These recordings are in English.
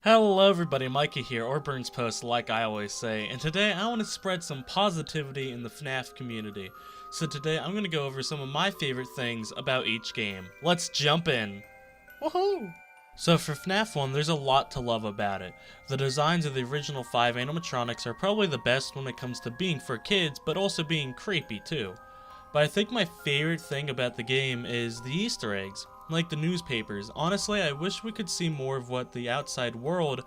Hello everybody, Mikey here, or Burns Post like I always say, and today I want to spread some positivity in the FNAF community. So today I'm going to go over some of my favorite things about each game. Let's jump in! Woohoo! So for FNAF 1, there's a lot to love about it. The designs of the original 5 animatronics are probably the best when it comes to being for kids, but also being creepy too. But I think my favorite thing about the game is the Easter eggs. Like the newspapers. Honestly, I wish we could see more of what the outside world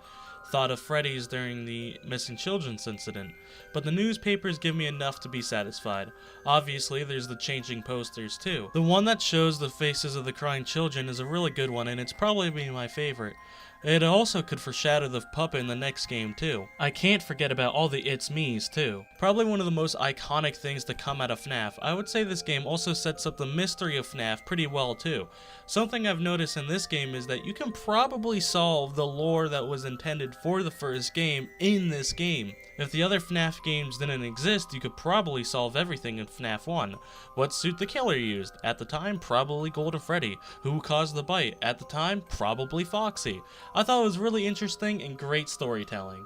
thought of Freddy's during the missing children's incident, but the newspapers give me enough to be satisfied. Obviously, there's the changing posters too. The one that shows the faces of the crying children is a really good one, and it's probably my favorite. It also could foreshadow the puppet in the next game too. I can't forget about all the It's Me's too. Probably one of the most iconic things to come out of FNAF. I would say this game also sets up the mystery of FNAF pretty well too. Something I've noticed in this game is that you can probably solve the lore that was intended for the first game in this game. If the other FNAF games didn't exist, you could probably solve everything in FNAF 1. What suit the killer used? At the time, probably Golden Freddy. Who caused the bite? At the time, probably Foxy. I thought it was really interesting and great storytelling.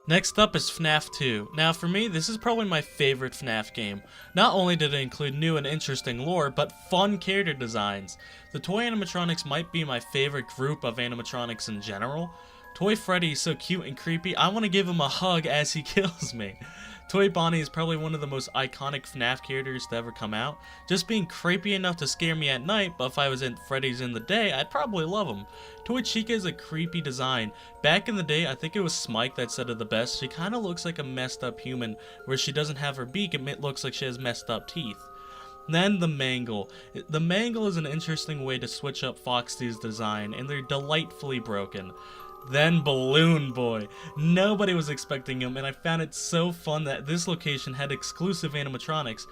Next up is FNAF 2. Now for me, this is probably my favorite FNAF game. Not only did it include new and interesting lore, but fun character designs. The toy animatronics might be my favorite group of animatronics in general. Toy Freddy is so cute and creepy, I want to give him a hug as he kills me. Toy Bonnie is probably one of the most iconic FNAF characters to ever come out. Just being creepy enough to scare me at night, but if I was in Freddy's in the day, I'd probably love him. Toy Chica is a creepy design. Back in the day, I think it was Smike that said it the best. She kinda looks like a messed up human, where she doesn't have her beak, it looks like she has messed up teeth. Then the Mangle. The Mangle is an interesting way to switch up Foxy's design, and they're delightfully broken. Then Balloon Boy. Nobody was expecting him, and I found it so fun that this location had exclusive animatronics.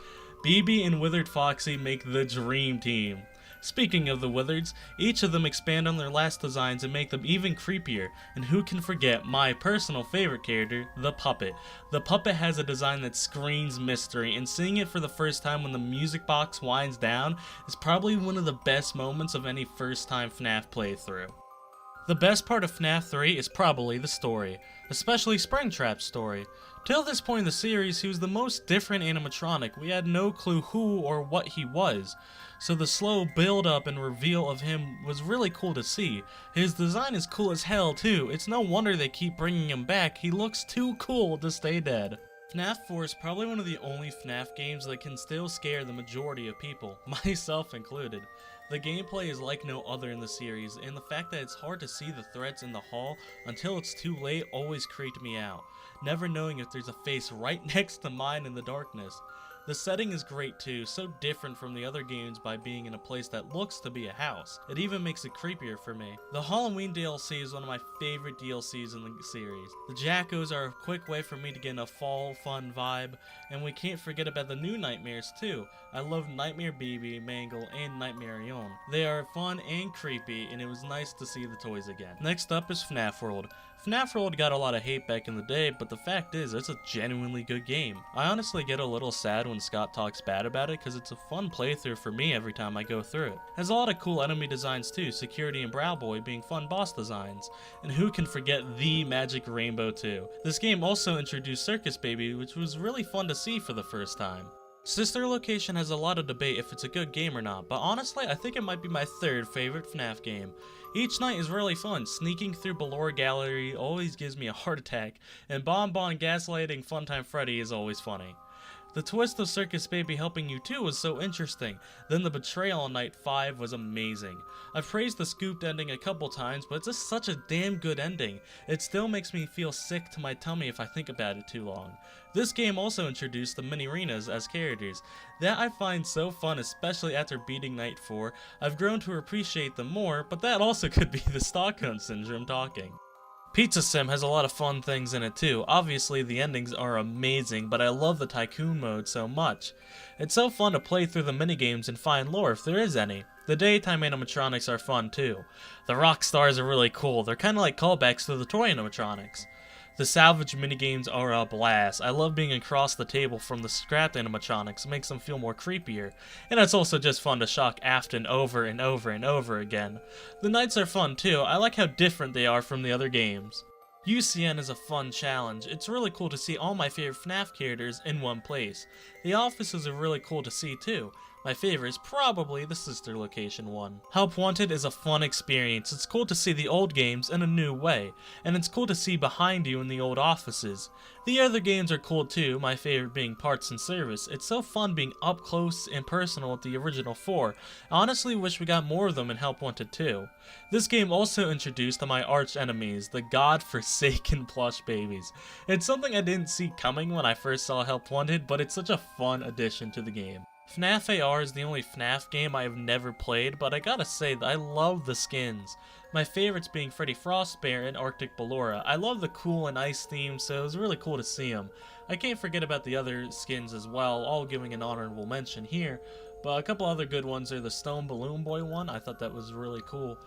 BB and Withered Foxy make the dream team. Speaking of the Wizards, each of them expand on their last designs and make them even creepier, and who can forget my personal favorite character, the Puppet. The Puppet has a design that screams mystery, and seeing it for the first time when the music box winds down is probably one of the best moments of any first time FNAF playthrough. The best part of FNAF 3 is probably the story, especially Springtrap's story. Till this point in the series, he was the most different animatronic. We had no clue who or what he was, so the slow build up and reveal of him was really cool to see. His design is cool as hell too. It's no wonder they keep bringing him back. He looks too cool to stay dead. FNAF 4 is probably one of the only FNAF games that can still scare the majority of people, myself included. The gameplay is like no other in the series, and the fact that it's hard to see the threats in the hall until it's too late always creeped me out, never knowing if there's a face right next to mine in the darkness. The setting is great too, so different from the other games by being in a place that looks to be a house. It even makes it creepier for me. The Halloween DLC is one of my favorite DLCs in the series. The Jackos are a quick way for me to get in a fall fun vibe, and we can't forget about the new Nightmares too. I love Nightmare BB, Mangle, and Nightmare Yon. They are fun and creepy, and it was nice to see the toys again. Next up is FNAF World. FNAF World got a lot of hate back in the day, but the fact is, it's a genuinely good game. I honestly get a little sad when Scott talks bad about it, because it's a fun playthrough for me every time I go through it. It has a lot of cool enemy designs too, Security and Brow Boy being fun boss designs. And who can forget the Magic Rainbow too? This game also introduced Circus Baby, which was really fun to see for the first time. Sister Location has a lot of debate if it's a good game or not, but honestly I think it might be my third favorite FNAF game. Each night is really fun. Sneaking through Ballora Gallery always gives me a heart attack, and Bon gaslighting Funtime Freddy is always funny. The twist of Circus Baby helping you too was so interesting. Then the betrayal on night 5 was amazing. I've praised the scooped ending a couple times, but it's just such a damn good ending. It still makes me feel sick to my tummy if I think about it too long. This game also introduced the mini-arenas as characters. That I find so fun, especially after beating night 4. I've grown to appreciate them more, but that also could be the Stockholm Syndrome talking. Pizza Sim has a lot of fun things in it too. Obviously the endings are amazing, but I love the Tycoon mode so much. It's so fun to play through the minigames and find lore if there is any. The daytime animatronics are fun too. The rock stars are really cool. They're kinda like callbacks to the toy animatronics. The salvage minigames are a blast. I love being across the table from the scrapped animatronics, it makes them feel more creepier. And it's also just fun to shock Afton over and over and over again. The nights are fun too, I like how different they are from the other games. UCN is a fun challenge. It's really cool to see all my favorite FNAF characters in one place. The offices are really cool to see too. My favorite is probably the sister location one. Help Wanted is a fun experience. It's cool to see the old games in a new way, and it's cool to see behind you in the old offices. The other games are cool too, my favorite being Parts and Service. It's so fun being up close and personal with the original 4. I honestly wish we got more of them in Help Wanted too. This game also introduced my arch enemies, the god-forsaken plush babies. It's something I didn't see coming when I first saw Help Wanted, but it's such a fun addition to the game. FNAF AR is the only FNAF game I have never played, but I gotta say that I love the skins. My favorites being Freddy Frostbear and Arctic Ballora. I love the cool and ice theme, so it was really cool to see them. I can't forget about the other skins as well, all giving an honorable mention here, but a couple other good ones are the Stone Balloon Boy one. I thought that was really cool.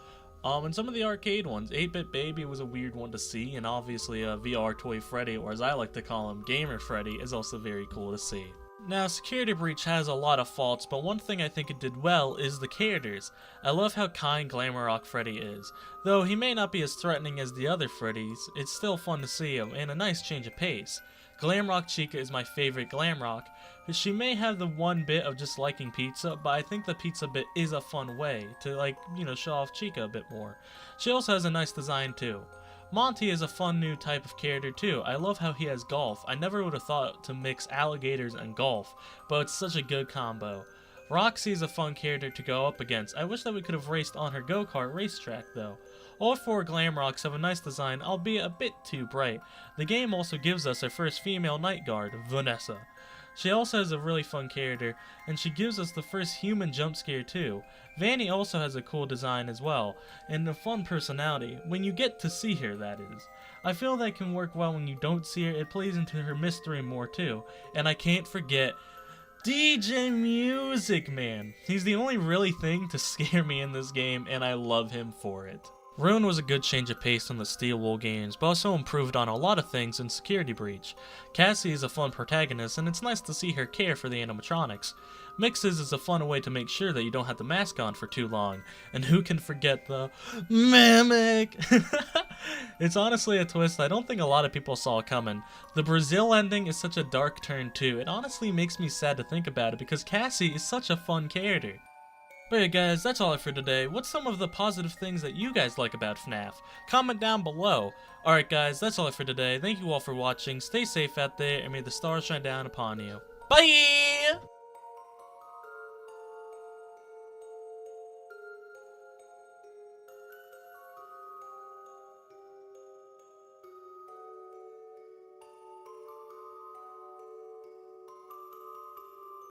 And some of the arcade ones. 8-Bit Baby was a weird one to see, and obviously VR Toy Freddy, or as I like to call him, Gamer Freddy, is also very cool to see. Now, Security Breach has a lot of faults, but one thing I think it did well is the characters. I love how kind Glamrock Freddy is. Though he may not be as threatening as the other Freddys, it's still fun to see him, and a nice change of pace. Glamrock Chica is my favorite Glamrock. She may have the one bit of just liking pizza, but I think the pizza bit is a fun way to, show off Chica a bit more. She also has a nice design too. Monty is a fun new type of character too. I love how he has golf. I never would have thought to mix alligators and golf, but it's such a good combo. Roxy is a fun character to go up against. I wish that we could have raced on her go-kart racetrack though. All 4 Glamrocks have a nice design, albeit a bit too bright. The game also gives us our first female night guard, Vanessa. She also has a really fun character, and she gives us the first human jump scare too. Vanny also has a cool design as well, and a fun personality, when you get to see her, that is. I feel that can work well when you don't see her. It plays into her mystery more too. And I can't forget DJ Music Man. He's the only really thing to scare me in this game, and I love him for it. Ruin was a good change of pace on the Steel Wool games, but also improved on a lot of things in Security Breach. Cassie is a fun protagonist, and it's nice to see her care for the animatronics. Mixes is a fun way to make sure that you don't have the mask on for too long, and who can forget the Mimic? It's honestly a twist I don't think a lot of people saw coming. The Brazil ending is such a dark turn too. It honestly makes me sad to think about it because Cassie is such a fun character. But yeah guys, that's all for today. What's some of the positive things that you guys like about FNAF? Comment down below. Alright guys, that's all for today. Thank you all for watching. Stay safe out there, and may the stars shine down upon you. Bye!